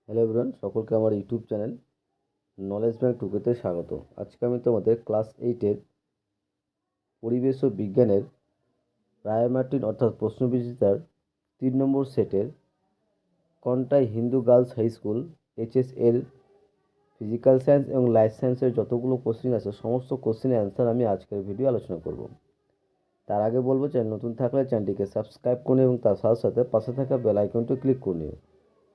Hello everyone, সকলকে আমার YouTube channel knowledge bank টুকেতে স্বাগত। আজকে আমি তোমাদের ক্লাস 8-এর পরিবেশ ও বিজ্ঞানের রায়মার্টিন অর্থাৎ প্রশ্নবিচিতার 3 নম্বর সেটের Contai Hindu girls high school এইচএস-এর ফিজিক্যাল সায়েন্স এবং লাইফ সায়েন্সের যতগুলো কোশ্চেন আছে সমস্ত কোশ্চেনের অ্যান্সার আমি আজকের ভিডিও আলোচনা করব। তার আগে বলবো, চ্যানেল নতুন থাকলে চ্যানেলটিকে সাবস্ক্রাইব করে এবং তার সাথে সাথে পাশে থাকা বেল আইকনটি ক্লিক করে নিও,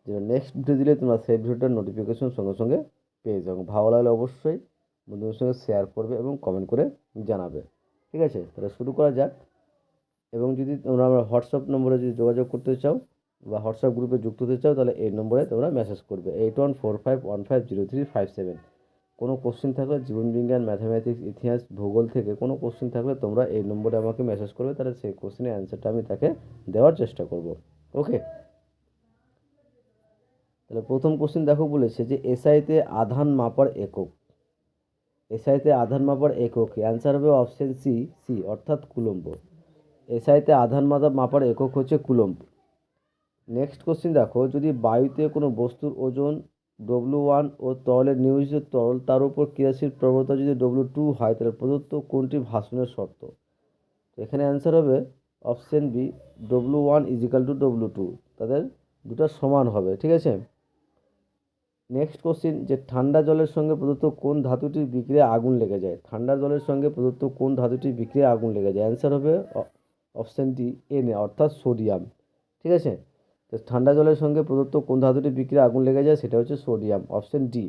যেন নেক্সট ভিডিও দিলে তোমরা সেই ভিডিওটার নোটিফিকেশন সঙ্গে সঙ্গে পেয়ে যাও। ভালো লাগলে অবশ্যই বন্ধুদের সঙ্গে শেয়ার করবে এবং কমেন্ট করে জানাবে। ঠিক আছে, তাহলে শুরু করা যাক। এবং যদি তোমরা আমার হোয়াটসঅ্যাপ নম্বরে যদি যোগাযোগ করতে চাও বা হোয়াটসঅ্যাপ গ্রুপে যুক্ত হতে চাও, তাহলে এই নম্বরে তোমরা মেসেজ করবে 8145150357। কোনো কোশ্চেন থাকলে জীবনবিজ্ঞান, ম্যাথামেটিক্স, ইতিহাস, ভূগোল থেকে কোনো কোশ্চেন থাকলে তোমরা এই নম্বরে আমাকে মেসেজ করবে, তাহলে সেই কোশ্চেনের অ্যান্সারটা আমি তাকে দেওয়ার চেষ্টা করব। ওকে, তাহলে প্রথম কোশ্চেন দেখো, বলেছে যে এসআইতে আধান মাপার একক। এসআইতে আধান মাপার একক অ্যান্সার হবে অপশন সি, অর্থাৎ কুলম্ব। এসআইতে আধান মাপার একক হচ্ছে কুলম্ব। নেক্সট কোশ্চেন দেখো, যদি বায়ুতে কোনো বস্তুর ওজন W1 ও তরলের নিয়োজিত তরল তার উপর ক্রিয়াশীল প্রবণতা যদি W2 হয়, তাহলে প্রদত্ত কোনটি ভাষণের শর্ত? এখানে অ্যান্সার হবে অপশন বি, W1 = W2, তাদের দুটো সমান হবে। ঠিক আছে। নেক্সট কোশ্চিন, যে ঠান্ডা জলের সঙ্গে প্রদত্ত কোন ধাতুটির বিক্রিয়া আগুন লেগে যায়? ঠান্ডা জলের সঙ্গে প্রদত্ত কোন ধাতুটির বিক্রিয়া আগুন লেগে যায়? অ্যান্সার হবে অপশন ডি, Na, অর্থাৎ সোডিয়াম। ঠিক আছে, তো ঠান্ডা জলের সঙ্গে প্রদত্ত কোন ধাতুটির বিক্রিয়া আগুন লেগে যায়, সেটা হচ্ছে সোডিয়াম, অপশন ডি।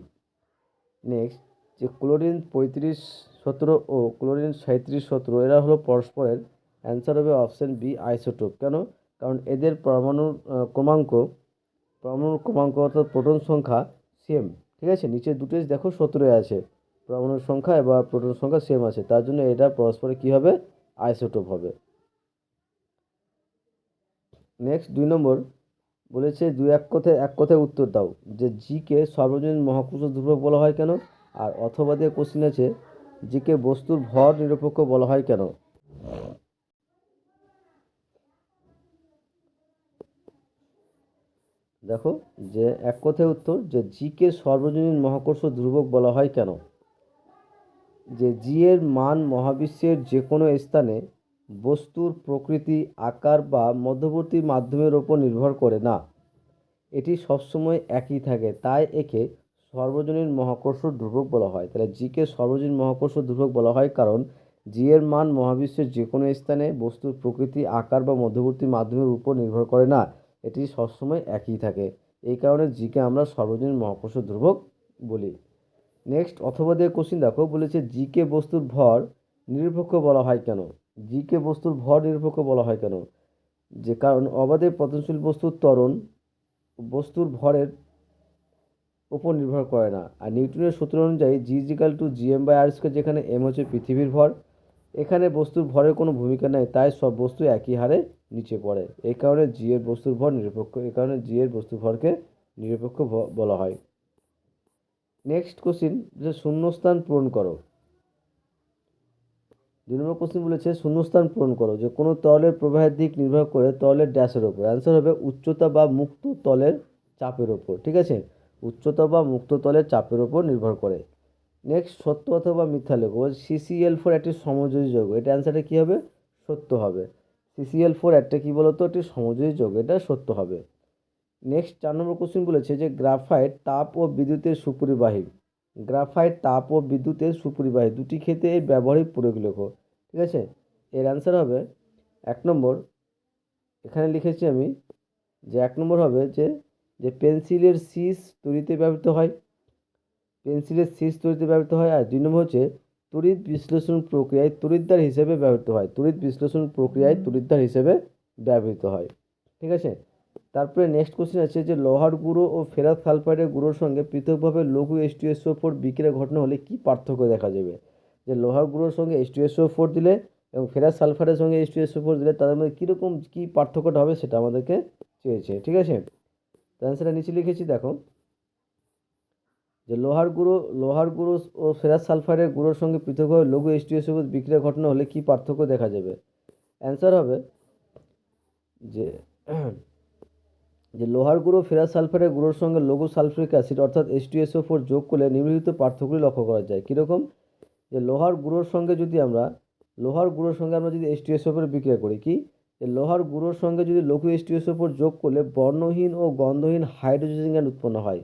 নেক্সট, যে ক্লোরিন 3517 ও ক্লোরিন 3717 এরা হলো পরস্পরের। অ্যান্সার হবে অপশন বি, আইসোটোপ। কেন? কারণ এদের পরমাণুর ক্রমাঙ্ক অর্থাৎ প্রোটন সংখ্যা সেম। ঠিক আছে, নিচের দুটোই দেখো 17 আছে, পরমাণুর সংখ্যা বা প্রোটন সংখ্যা সেম আছে, তার জন্য এটা পরস্পরে কি হবে? আইসোটোপ হবে। নেক্সট 2 নম্বর বলেছে, এক কথায় উত্তর দাও যে জি কে সর্বজনীন মহাকর্ষ ধ্রুবক বলা হয় কেন? আর অথবা দিয়ে কোশ্চিন আছে, জি কে বস্তুর ভর নিরপেক্ষ বলা হয় কেন? দেখো, যে এক কথায় উত্তর, যে জি কে সর্বজনীন মহাকর্ষ ধ্রুবক বলা হয় কেন? যে জি এর মান মহাবিশ্বের যে কোনো স্থানে বস্তুর প্রকৃতি, আকার বা মধ্যবর্তী মাধ্যমের ওপর নির্ভর করে না, এটি সবসময় একই থাকে, তাই একে সর্বজনীন মহাকর্ষ ধ্রুবক বলা হয়। তাহলে জি কে সর্বজনীন মহাকর্ষ ধ্রুবক বলা হয় কারণ জি এর মান মহাবিশ্বের যে কোনো স্থানে বস্তুর প্রকৃতি, আকার বা মধ্যবর্তী মাধ্যমের উপর নির্ভর করে না, এটি সবসময় একই থাকে। এই কারণে জি কে আমরা সর্বজনীন মহাকর্ষ ধ্রুবক বলি। নেক্সট, অথবা দিয়ে কোশ্চিন দেখো, বলেছে জি কে বস্তুর ভর নিরপেক্ষ বলা হয় কেন? জি কে বস্তুর ভর নিরপেক্ষ বলা হয় কেন? যে কারণ অবাধে পতনশীল বস্তুর ত্বরণ বস্তুর ভরের উপর নির্ভর করে না। আর নিউটনের সূত্র অনুযায়ী G=GM/r², যেখানে m হচ্ছে পৃথিবীর ভর, এখানে বস্তুর ভরের কোনো ভূমিকা নেই, তাই সব বস্তু একই হারে নিচে পড়ে। এই কারণে জি এর বস্তুর ভর নিরপেক্ষ, এই কারণে জি এর বস্তুর ভরকে নিরপেক্ষ বলা হয়। নেক্সট কোশ্চিন, যে শূন্যস্থান পূরণ করো। 2 নম্বর কোশ্চিন বলেছে শূন্যস্থান পূরণ করো, যে কোনো তরলের প্রবাহের দিক নির্ভর করে তরলের ড্যাশের ওপর। অ্যান্সার হবে উচ্চতা বা মুক্ত তলের চাপের ওপর। ঠিক আছে, উচ্চতা বা মুক্ত তলের চাপের ওপর নির্ভর করে। নেক্সট, সত্য অথবা মিথ্যা লেখো। CCl4 একটি সমযোজী যৌগ, এটা অ্যান্সারটা কী হবে? সত্য হবে। CCl4 একটা কী বলতো? একটি সমযোজী যৌগ, এটা সত্য হবে। নেক্সট 4 নম্বর কোশ্চেন বলেছে যে গ্রাফাইট তাপ ও বিদ্যুতের সুপরিবাহী। গ্রাফাইট তাপ ও বিদ্যুতের সুপরিবাহী, দুটি ক্ষেত্রে এর ব্যবহারিক প্রয়োগ লেখো। ঠিক আছে, এর অ্যান্সার হবে 1 নম্বর, এখানে লিখেছি আমি, যে 1 নম্বর হবে যে যে পেন্সিলের শীষ তৈরিতে ব্যবহৃত হয়, পেন্সিলের শীষ তৈরিতে ব্যবহৃত হয়। আর 2 নম্বর হচ্ছে তড়িৎ বিশ্লেষণ প্রক্রিয়ায় তড়িৎদ্বার হিসেবে ব্যবহৃত হয়, তড়িৎ বিশ্লেষণ প্রক্রিয়ায় তড়িৎদ্বার হিসেবে ব্যবহৃত হয়। ঠিক আছে, তারপরে নেক্সট কোশ্চেন আছে, যে লোহার গুঁড়ো ও ফেরাস সালফাইডের গুঁড়োর সঙ্গে পৃথকভাবে লঘু H2SO4 বিক্রিয়া ঘটনা হলে কি পার্থক্য দেখা যাবে? যে লোহার গুঁড়োর সঙ্গে H2SO4 দিলে এবং ফেরাস সালফাইডের সঙ্গে H2SO4 দিলে তাদের মধ্যে কীরকম কী পার্থক্যটা হবে সেটা আমাদেরকে চেয়েছে। ঠিক আছে, তো অ্যান্সারটা নিচে লিখেছি দেখো, যে লোহার গুঁড়ো ও ফেরাস সালফাইডের গুঁড়োর সঙ্গে পৃথকভাবে লঘু H2SO4 বিক্রিয়া ঘটনা হলে কি পার্থক্য দেখা যাবে? অ্যান্সার হবে যে যে লোহার গুঁড়ো ফেরাস সালফারের গুঁড়োর সঙ্গে লঘু সালফিউরিক অ্যাসিড অর্থাৎ H2SO4 যোগ করলে নিম্নলিখিত পার্থক্যগুলি লক্ষ্য করা যায়। কীরকম? যে লোহার গুঁড়োর সঙ্গে আমরা যদি H2SO4 বিক্রিয়া করি, কি যে লোহার গুঁড়োর সঙ্গে যদি লঘু H2SO4 যোগ করলে বর্ণহীন ও গন্ধহীন হাইড্রোজেন গ্যাস উৎপন্ন হয়।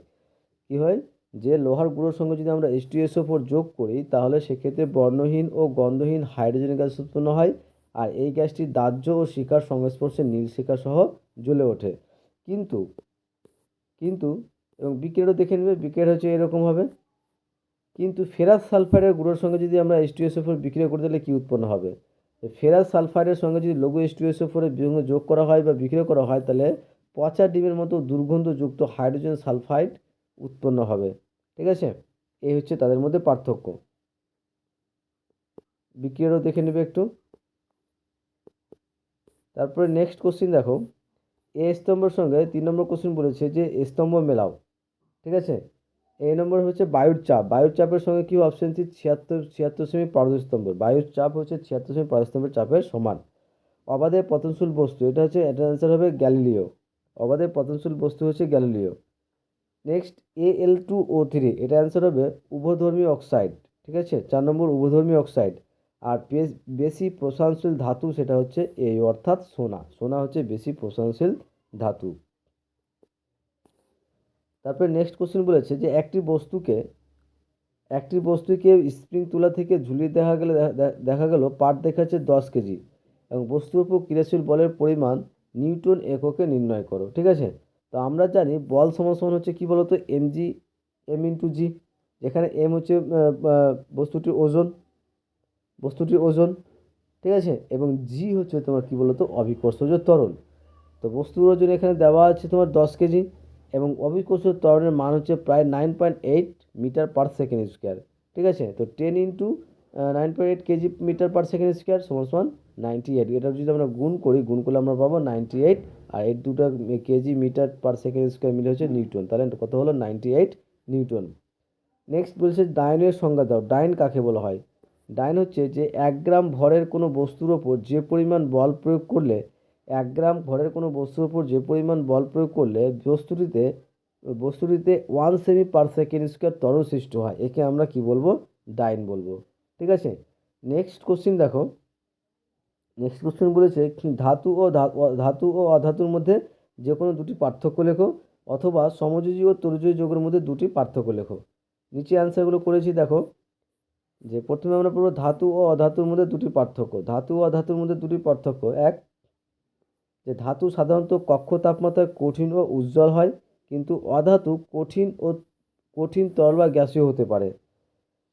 কি হয়? যে লোহার গুঁড়োর সঙ্গে যদি আমরা H2SO4 যোগ করি তাহলে সেক্ষেত্রে বর্ণহীন ও গন্ধহীন হাইড্রোজেন গ্যাস উৎপন্ন হয়, আর এই গ্যাসটি দাহ্য ও শিখার সংস্পর্শে নীল শিখা সহ জ্বলে ওঠে। কিন্তু কিন্তু এবং বিক্রিয়াটা দেখে নেবে, বিক্রিয়া হচ্ছে এরকম হবে। কিন্তু ফেরাস সালফাইডের গুঁড়োর সঙ্গে যদি আমরা H2SO4 বিক্রিয়া করে দিলে কী উৎপন্ন হবে? ফেরাস সালফাইডের সঙ্গে যদি লঘু H2SO4 এর সঙ্গে যোগ করা হয় বা বিক্রিয়া করা হয় তাহলে পচা ডিমের মতো দুর্গন্ধযুক্ত হাইড্রোজেন সালফাইড উৎপন্ন হবে। ঠিক আছে, এই হচ্ছে তাদের মধ্যে পার্থক্য। বিক্রিয়াটাও দেখে নেবে একটু। তারপরে নেক্সট কোশ্চিন দেখো, এ স্তম্ভের সঙ্গে 3 নম্বর কোশ্চিন বলেছে যে স্তম্ভ মেলাও। ঠিক আছে, এই নম্বর হচ্ছে বায়ুর চাপ। বায়ুর চাপের সঙ্গে কি অপশন সি 76.5 স্তম্ভ। বায়ুর চাপ হচ্ছে 76.5 স্তম্ভের চাপের সমান। অবাধে পতনশীল বস্তু, এটার অ্যান্সার হবে গ্যালিলিও। অবাধে পতনশীল বস্তু হচ্ছে গ্যালিলিও। নেক্সট Al2O3, এটা অ্যান্সার হবে উভধর্মী অক্সাইড। ঠিক আছে, 4 নম্বর উভধর্মী অক্সাইড। আর বেশি প্রসারণশীল ধাতু সেটা হচ্ছে এই অর্থাৎ সোনা। সোনা হচ্ছে বেশি প্রসারণশীল ধাতু। তারপরে নেক্সট কোশ্চেন বলেছে যে একটি বস্তুকে স্প্রিং তুলা থেকে ঝুলিয়ে দেখা গেল পাট দেখাচ্ছে 10 কেজি এবং বস্তুর উপর ক্রিয়াশীল বলের পরিমাণ নিউটন এককে নির্ণয় করো। ঠিক আছে, তো আমরা জানি বল সমান সমান হচ্ছে কি বলতো M × G, যেখানে M হচ্ছে বস্তুটির ওজন। ঠিক আছে, এবং জি হচ্ছে তোমার কি বলতো অভিকর্ষজ ত্বরণ। তো বস্তুর ওজন এখানে দেওয়া আছে তোমার 10 কেজি এবং অভিকর্ষজ ত্বরণের মান হচ্ছে প্রায় 9.8 মিটার পার সেকেন্ড স্কোয়ার। ঠিক আছে, তো 10 × 9.8 kg metre per second square সমান সমান 98। এটা যদি আমরা গুণ করলে আমরা পাবো 98, আর এই দুটো kg metre per second square মিলে হচ্ছে নিউটন, তাহলে কত হলো 98 নিউটন। নেক্সট বলছে ডাইনের সংজ্ঞা দাও। ডাইন কাকে বলা হয়? ডাইন হচ্ছে যে 1 গ্রাম ভরের কোনো বস্তুর ওপর যে পরিমাণ বল প্রয়োগ করলে 1 গ্রাম ভরের কোনো বস্তুর ওপর যে পরিমাণ বল প্রয়োগ করলে বস্তুটিতে 1 সেমি পার সেকেন্ড স্কোয়ার ত্বরণ সৃষ্টি হয়, একে আমরা কি বলবো? ডাইন বলবো। ঠিক আছে, নেক্সট কোশ্চিন দেখো। নেক্সট কোশ্চেন বলেছে ধাতু ও অধাতুর মধ্যে যে কোনো দুটি পার্থক্য লেখো, অথবা সমযোজী ও তরুযোজী যৌগের মধ্যে দুটি পার্থক্য লেখো। নিচে অ্যান্সারগুলো করেছি দেখো। যে প্রথমে আমরা পড়বো ধাতু ও অধাতুর মধ্যে দুটি পার্থক্য। ধাতু ও অধাতুর মধ্যে দুটি পার্থক্য: এক, যে ধাতু সাধারণত কক্ষ তাপমাত্রায় কঠিন ও উজ্জ্বল হয়, কিন্তু অধাতু কঠিন তরল বা গ্যাসীয় হতে পারে।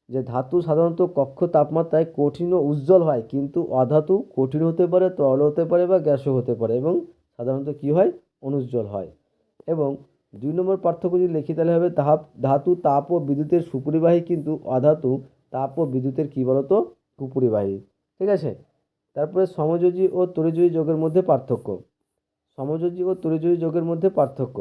যে ধাতু সাধারণত কক্ষ তাপমাত্রায় কঠিন ও উজ্জ্বল হয়, কিন্তু অধাতু কঠিন হতে পারে, তরল হতে পারে বা গ্যাসীয় হতে পারে এবং সাধারণত কি হয়? অনুজ্জ্বল হয়। এবং 2 নম্বর পার্থক্য যদি লিখি তাহলে হবে ধাতু তাপ ও বিদ্যুতের সুপরিবাহী, কিন্তু অধাতু তাপ ও বিদ্যুতের কি বলতো কুপরিবাহী। ঠিক আছে, তারপরে সমযোজী ও তড়িযোজী যৌগের মধ্যে পার্থক্য। সমযোজী ও তড়িযোজী যৌগের মধ্যে পার্থক্য: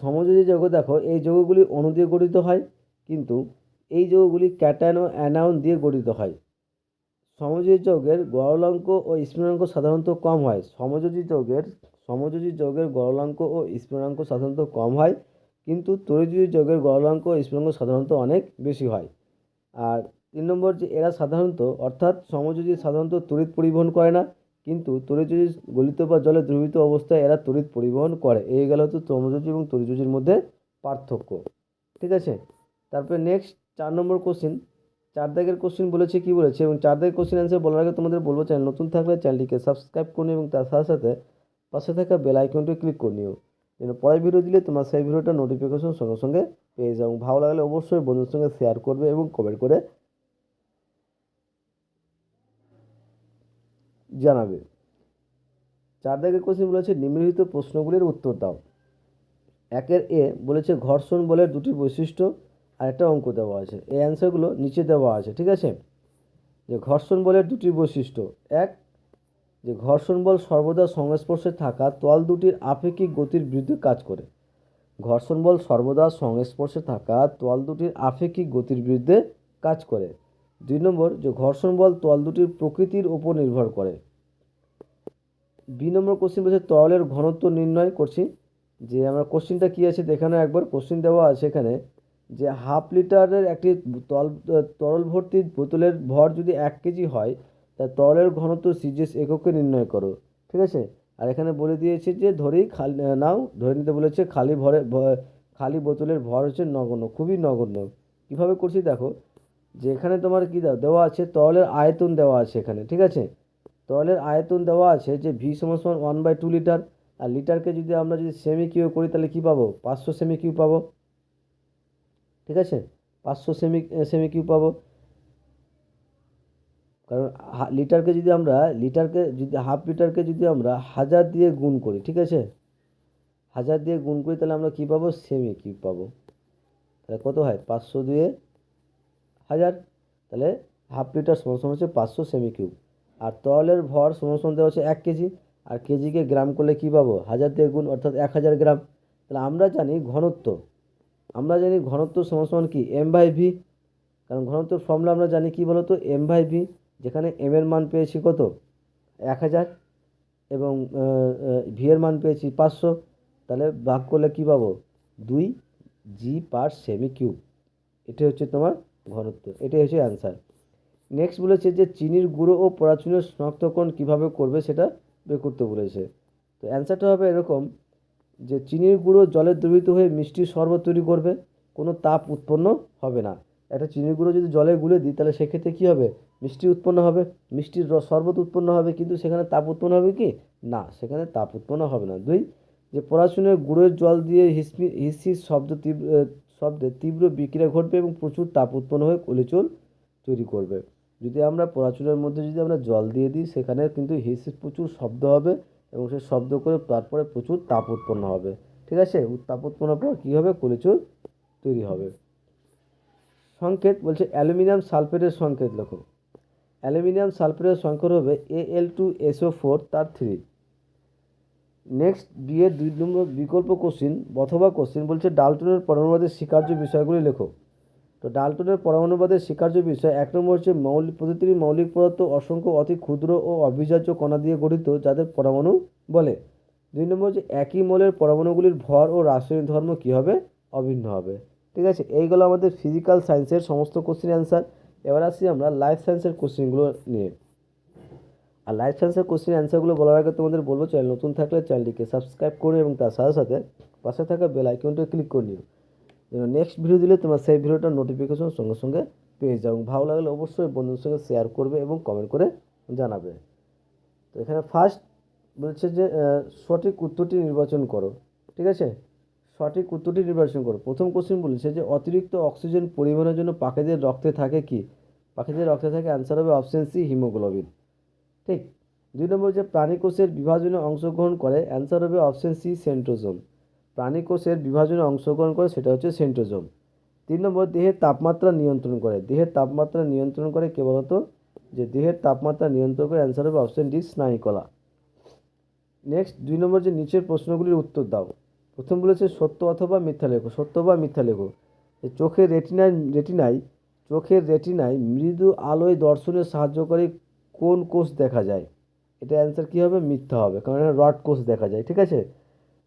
সমযোজী যৌগ দেখো, এই যৌগগুলি অণু দিয়ে গঠিত হয়, কিন্তু এই যৌগগুলি ক্যাটায়ন ও অ্যানায়ন দিয়ে গঠিত হয়। সমযোজী যৌগের গলনাঙ্ক ও স্ফুটনাঙ্ক সাধারণত কম হয়। সমযোজী যৌগের গলনাঙ্ক ও স্ফুটনাঙ্ক সাধারণত কম হয়, কিন্তু তড়িযোজী যৌগের গলনাঙ্ক ও স্ফুটনাঙ্ক সাধারণত অনেক বেশি হয়। আর 3 নম্বর, যে এরা সাধারণত অর্থাৎ সমযোজী সাধারণত তড়িৎ পরিবহন করে না, কিন্তু তড়িযোজী গলিত বা জলে দ্রবীভূত অবস্থায় এরা তড়িৎ পরিবহন করে। এই গেল হচ্ছে সমযোজী এবং তড়িযোজীর মধ্যে পার্থক্য। ঠিক আছে, তারপরে নেক্সট 4 নম্বর কোশ্চিন। 4 দাগের কোশ্চিন বলেছে, কি বলেছে এবং 4 দাগের কোশ্চিন অ্যান্সার বলার আগে তোমাদের বলবো, চ্যানেল নতুন থাকলে চ্যানেলটিকে সাবস্ক্রাইব করে নিও এবং তার সাথে সাথে পাশে থাকা বেল আইকনটি ক্লিক করে নিও, যেন পরের ভিডিও দিলে তোমার সেই ভিডিওটা নোটিফিকেশন সঙ্গে সঙ্গে পেয়ে যাও। ভালো লাগলে অবশ্যই বন্ধুদের সঙ্গে শেয়ার করবে এবং কমেন্ট করে জানাবে। 4 দাগের কোশ্চিন বলেছে নিম্নলিখিত প্রশ্নগুলির উত্তর দাও। 1-এর এ বলেছে ঘর্ষণ বলের দুটি বৈশিষ্ট্য, আর একটা অঙ্ক দেওয়া আছে। এই অ্যান্সারগুলো নিচে দেওয়া আছে। ঠিক আছে, যে ঘর্ষণ বলের দুটি বৈশিষ্ট্য: এক, যে ঘর্ষণ বল সর্বদা সংস্পর্শে থাকা তল দুটির আপেক্ষিক গতির বিরুদ্ধে কাজ করে। ঘর্ষণ বল সর্বদা সংস্পর্শে থাকা তল দুটির আপেক্ষিক গতির বিরুদ্ধে কাজ করে। 2 নম্বর যে ঘর্ষণ বল তল দুটির প্রকৃতির ওপর নির্ভর করে। বি নম্বর কোশ্চেন বলছে তরলের ঘনত্ব নির্ণয় করছি। যে আমরা কোশ্চেনটা কী আছে দেখানো একবার। কোশ্চেন দেওয়া আছে এখানে যে হাফ লিটারের একটি তরল ভর্তি বোতলের ভর যদি 1 কেজি হয়, তা তরলের ঘনত্ব সিজিএস এককে নির্ণয় করো। ঠিক আছে। আর এখানে বলে দিয়েছে যে ধরেই ধরে নিতে বলেছে খালি বোতলের ভর হচ্ছে নগণ্য, খুবই নগণ্য। কীভাবে করছি দেখো, যে এখানে তোমার কী দেওয়া আছে, তরলের আয়তন দেওয়া আছে এখানে। ঠিক আছে। তরলের আয়তন দেওয়া আছে যে ভি সমান 1/2 লিটার। আর লিটারকে যদি আমরা সেমি কিউ করি তাহলে কী পাবো, 500 সেমি কিউ পাবো। ঠিক আছে, 500 সেমি কিউ পাবো। কারণ হাফ লিটারকে যদি আমরা 1000 দিয়ে গুণ করি, ঠিক আছে, 1000 দিয়ে গুণ করি তাহলে আমরা কী পাবো, সেমি কিউব পাবো। তাহলে কত হয়, 500 দিয়ে 1000, তাহলে হাফ লিটার সমান হচ্ছে 500 সেমি কিউব। আর তরলের ভর সমান দেওয়া হচ্ছে 1 কেজি। আর কেজিকে গ্রাম করলে কী পাবো, 1000 দিয়ে গুণ, অর্থাৎ 1000 গ্রাম। তাহলে আমরা জানি ঘনত্ব সমান কি, m/v। কারণ ঘনত্বের ফর্মুলা আমরা জানি কি বলতো, m/v। যেখানে m এর মান পেয়েছি কত, 1000, এবং ভি এর মান পেয়েছি 500। তাহলে ভাগ করলে কী পাবো, 2 জি পার সেমি কিউব। এটাই হচ্ছে তোমার ঘনত্ব, এটাই হচ্ছে অ্যান্সার। নেক্সট বলেছে যে চিনির গুঁড়ো ও পরাচুনের শনাক্তকরণ কীভাবে করবে সেটা বের করতে বলেছে। তো অ্যান্সারটা হবে এরকম, যে চিনির গুঁড়ো জলে দ্রবীভূত হয়ে মিষ্টির শরবত তৈরি করবে, কোনো তাপ উৎপন্ন হবে না। একটা চিনির গুঁড়ো যদি জলে গুলে দিই তাহলে সেক্ষেত্রে কী হবে, মিষ্টি উৎপন্ন হবে, শরবত উৎপন্ন হবে, কিন্তু সেখানে তাপ উৎপন্ন হবে কি না, সেখানে তাপ উৎপন্ন হবে না। 2, যে পরাচুনের গুঁড়োর জল দিয়ে হিসিস শব্দে তীব্র বিক্রিয়া ঘটবে এবং প্রচুর তাপ উৎপন্ন হয়ে কলিচুর তৈরি করবে। যদি আমরা পরাচুনের মধ্যে যদি আমরা জল দিয়ে দিই, সেখানে কিন্তু হিসিস প্রচুর শব্দ হবে এবং সে শব্দ করে তারপরে প্রচুর তাপ উৎপন্ন হবে। ঠিক আছে, তাপ উৎপন্ন পর কী হবে, কলিচুর তৈরি হবে। সংকেত বলছে অ্যালুমিনিয়াম সালফেটের সংকেত লেখো। অ্যালুমিনিয়াম সালফেটের সংকেত হবে Al2SO4 তার 3। নেক্সট বিয়ের 2 নম্বর বিকল্প কোশ্চিন অথবা কোশ্চিন বলছে ডাল্টনের পরমাণুবাদের স্বীকার্য বিষয়গুলি লেখো। তো ডাল্টনের পরমাণুবাদের স্বীকার্য বিষয় 1 নম্বর হচ্ছে প্রতিটি মৌলিক পদার্থ অসংখ্য অতি ক্ষুদ্র ও অবিভাজ্য কণা দিয়ে গঠিত, যাদের পরমাণু বলে। 2 নম্বর হচ্ছে একই মৌলের পরমাণুগুলির ভর ও রাসায়নিক ধর্ম কী হবে, অভিন্ন হবে। ঠিক আছে, এইগুলো আমাদের ফিজিক্যাল সায়েন্সের সমস্ত কোশ্চিন অ্যান্সার। এবার আসি আমরা লাইফ সায়েন্সের কোশ্চিনগুলো নিয়ে। আর লাইফ সায়েন্সের কোশ্চেন অ্যান্সারগুলো বলার আগে তোমাদের বলবো, চ্যানেল নতুন থাকলে চ্যানেলটিকে সাবস্ক্রাইব করে এবং তার সাথে সাথে পাশে থাকা বেল আইকনটা ক্লিক করে নিও, যেন নেক্সট ভিডিও দিলে তোমার সেই ভিডিওটার নোটিফিকেশন সঙ্গে সঙ্গে পেয়ে যাও। এবং ভালো লাগলে অবশ্যই বন্ধুদের সঙ্গে শেয়ার করবে এবং কমেন্ট করে জানাবে। তো এখানে ফার্স্ট বলছে যে সঠিক উত্তরটি নির্বাচন করো। ঠিক আছে, সঠিক উত্তরটি নির্বাচন করো। প্রথম কোশ্চেন বলেছে যে অতিরিক্ত অক্সিজেন পরিবহনের জন্য পাখিদের রক্তে থাকে কি, পাখিদের রক্তে থাকে, অ্যান্সার হবে অপশন সি, হিমোগ্লোবিন। ঠিক। 2 নম্বর যে প্রাণীকোষের বিভাজনে অংশগ্রহণ করে, অ্যান্সার হবে অপশন সি, সেন্ট্রোজোম। প্রাণীকোষের বিভাজনে অংশগ্রহণ করে সেটা হচ্ছে সেন্ট্রোজোম। 3 নম্বর দেহের তাপমাত্রা নিয়ন্ত্রণ করে, দেহের তাপমাত্রা নিয়ন্ত্রণ করে কে বলতো, যে দেহের তাপমাত্রা নিয়ন্ত্রণ করে, অ্যান্সার হবে অপশন ডি, স্নায়ুকলা। নেক্সট 2 নম্বর যে নিচের প্রশ্নগুলির উত্তর দাও। প্রথম বলেছে সত্য অথবা মিথ্যা লেখো, সত্য বা মিথ্যা লেখো। চোখের রেটিনায় মৃদু আলোয় দর্শনে সাহায্যকারী কোন কোষ দেখা যায়, এটা অ্যান্সার কী হবে, মিথ্যা হবে, কারণ এটা রড কোষ দেখা যায়। ঠিক আছে।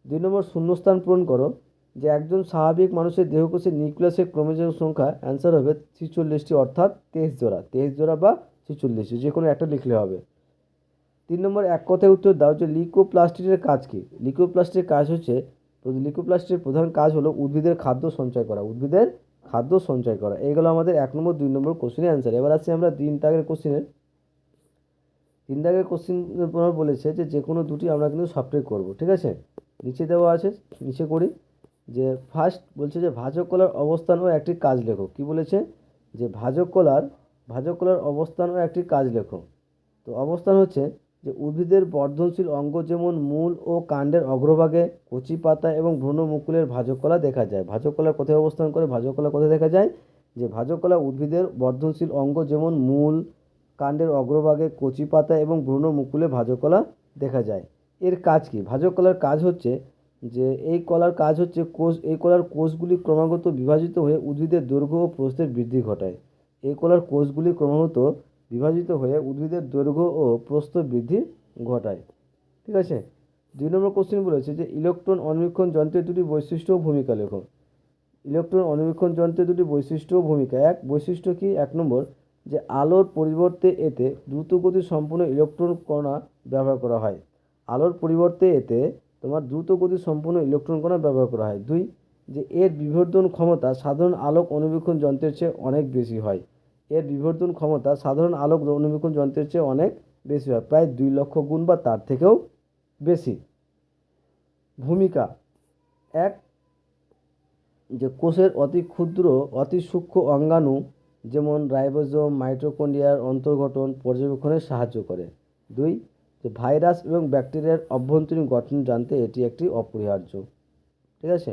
2 নম্বর শূন্যস্থান পূরণ করো, যে একজন স্বাভাবিক মানুষের দেহকোষের নিউক্লিয়াসের ক্রোমোজোম সংখ্যা, অ্যান্সার হবে 46টি, অর্থাৎ 23 জোড়া বা 46টি, যে কোনো একটা লিখলে হবে। 3 নম্বর এক কথায় উত্তর দাও যে লিউকোপ্লাস্টিকের কাজ কী। লিউকোপ্লাস্টের প্রধান কাজ হলো উদ্ভিদের খাদ্য সঞ্চয় করা, এইগুলো আমাদের 1 নম্বর 2 নম্বর কোশ্চেনের অ্যান্সার। এবার আসছি আমরা 3 দাগের কোশ্চেন বলেছে যে কোনো দুটি আমরা কিন্তু সবটাই করব। ঠিক আছে, নিচে দেওয়া আছে, নিচে করি। যে ফার্স্ট বলছে যে ভাজক কলার অবস্থান ও একটি কাজ লেখো। কি বলেছে, যে ভাজক কলার অবস্থান ও একটি কাজ লেখো। তো অবস্থান হচ্ছে যে উদ্ভিদের বর্ধনশীল অঙ্গ যেমন মূল ও কাণ্ডের অগ্রভাগে, কচি পাতা এবং ভ্রূণমুকুলের ভাজক কলা দেখা যায়। ভাজক কলা কোথায় অবস্থান করে, ভাজক কলা কোথায় দেখা যায়, যে ভাজক কলা উদ্ভিদের বর্ধনশীল অঙ্গ যেমন মূল, কাণ্ডের অগ্রভাগে, কচি পাতা এবং ভ্রূণমুকুলে ভাজক কলা দেখা যায়। এর কাজ কি, ভাজক কলার কাজ হচ্ছে যে এই কলার কোষগুলি ক্রমাগত বিভাজিত হয়ে উদ্ভিদের দৈর্ঘ্য ও প্রস্থের বৃদ্ধি ঘটায়। এই কলার কোষগুলি ক্রমাগত বিভাজিত হয়ে উদ্ভিদের দৈর্ঘ্য ও প্রস্থ বৃদ্ধি ঘটায়। ঠিক আছে। 2 নম্বর কোশ্চেন বলেছে যে ইলেকট্রন অণুবীক্ষণ যন্ত্রের দুটি বৈশিষ্ট্য ও ভূমিকা লেখো। ইলেকট্রন অণুবীক্ষণ যন্ত্রের দুটি বৈশিষ্ট্য ও ভূমিকা। এক বৈশিষ্ট্য কি? 1 নম্বর যে আলোর পরিবর্তে এতে দ্রুতগতি সম্পন্ন ইলেকট্রন কণা ব্যবহার করা হয়। আলোর পরিবর্তে এতে তোমার দ্রুতগতি সম্পন্ন ইলেকট্রন কণা ব্যবহার করা হয়। 2 যে এর বিবর্ধন ক্ষমতা সাধারণ আলোক অণুবীক্ষণ যন্ত্রের চেয়ে অনেক বেশি হয়। এর বিবর্ধন ক্ষমতা সাধারণ আলোক অণুবীক্ষণ যন্ত্রের চেয়ে অনেক বেশি হয়, প্রায় 2 লক্ষ গুণ বা তার থেকেও বেশি। ভূমিকা। 1 যে কোষের অতি ক্ষুদ্র অতি সূক্ষ্ম অঙ্গাণু যেমন রাইবোজোম মাইটোকন্ড্রিয়ার অন্তর্গঠন পর্যবেক্ষণে সাহায্য করে। 2 যে ভাইরাস এবং ব্যাকটেরিয়ার অভ্যন্তরীণ গঠন জানতে এটি একটি অপরিহার্য। ঠিক আছে।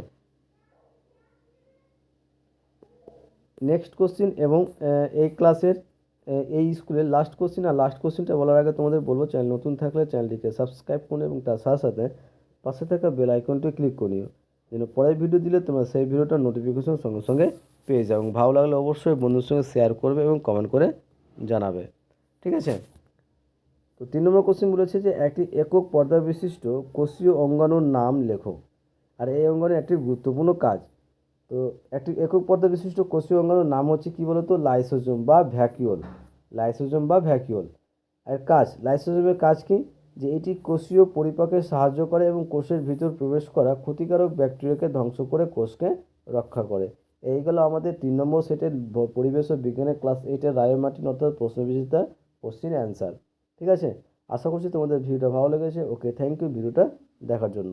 নেক্সট কোশ্চিন এবং এই ক্লাসের এই স্কুলের লাস্ট কোশ্চিন। আর লাস্ট কোশ্চিনটা বলার আগে তোমাদের বলবো, চ্যানেল নতুন থাকলে চ্যানেলটিকে সাবস্ক্রাইব করুন এবং তার সাথে সাথে পাশে থাকা বেল আইকনটি ক্লিক করে নিও, যেন পরের ভিডিও দিলে তোমরা সেই ভিডিওটার নোটিফিকেশন সঙ্গে সঙ্গে পেয়ে যাও। এবং ভালো লাগলে অবশ্যই বন্ধুর সঙ্গে শেয়ার করবে এবং কমেন্ট করে জানাবে। ঠিক আছে। তো 3 নম্বর কোশ্চিন বলেছে যে একটি একক পর্দা বিশিষ্ট কোষীয় অঙ্গাণুর নাম লেখো। আর এই অঙ্গাণুর একটি গুরুত্বপূর্ণ কাজ। তো একটি একক পর্দা বিশিষ্ট কোষীয় অঙ্গাণুর নাম হচ্ছে কি বলতো? লাইসোজোম বা ভ্যাকিওল। লাইসোজোম বা ভ্যাকিওল। আর কাজ, লাইসোজোমের কাজ কি? যে এটি কোষীয় পরিপাকে সাহায্য করে এবং কোষের ভিতর প্রবেশ করা ক্ষতিকারক ব্যাকটেরিয়াকে ধ্বংস করে কোষকে রক্ষা করে। এই গেল আমাদের 3 নম্বর সেটের পরিবেশ ও বিজ্ঞানের ক্লাস 8-এর রায় মার্টিন অর্থাৎ প্রশ্নবিচিত্রার কোশ্চিন অ্যান্সার। ঠিক আছে। আশা করছি তোমাদের ভিডিওটা ভালো লেগেছে। ওকে, থ্যাংক ইউ ভিডিওটা দেখার জন্য।